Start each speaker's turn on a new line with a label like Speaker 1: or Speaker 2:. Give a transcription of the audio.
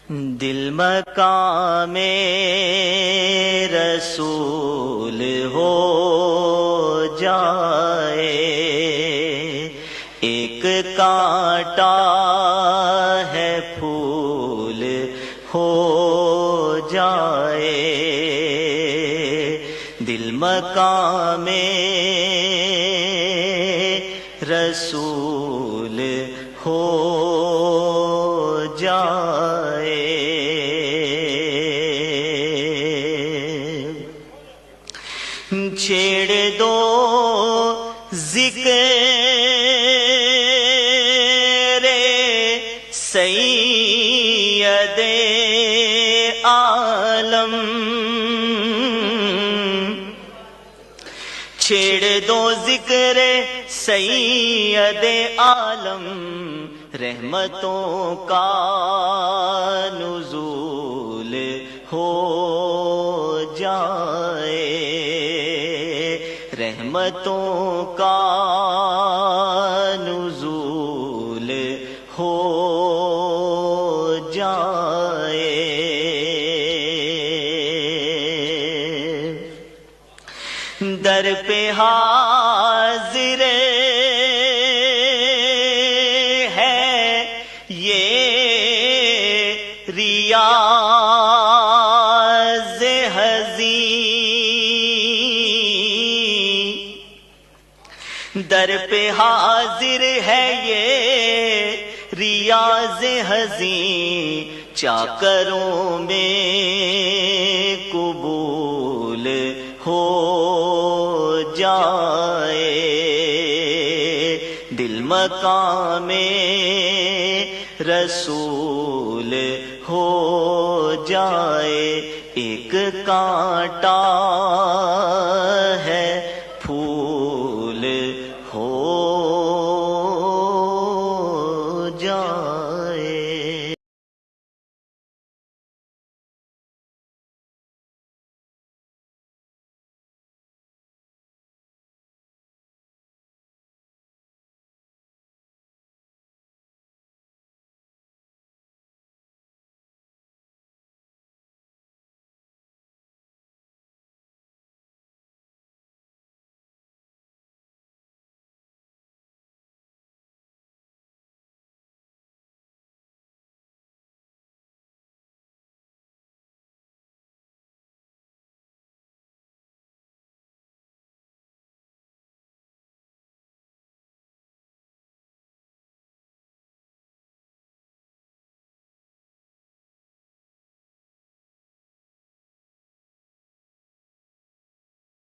Speaker 1: دل مقام رسول ہو جائے، ایک کانٹا ہے پھول ہو جائے، دل مقام رسول ہو جائے۔ چھیڑ دو ذکر سید عالم، چھیڑ دو ذکر سید عالم، رحمتوں کا نزول ہو جائے، رحمتوں کا نزول ہو جائے۔ در پہ حاضر ہے یہ ریاض حزین، در پہ حاضر ہے یہ ریاض حزین، چاکروں میں قبول ہو جائے، دل مقام رسول ہو جائے، ایک کانٹا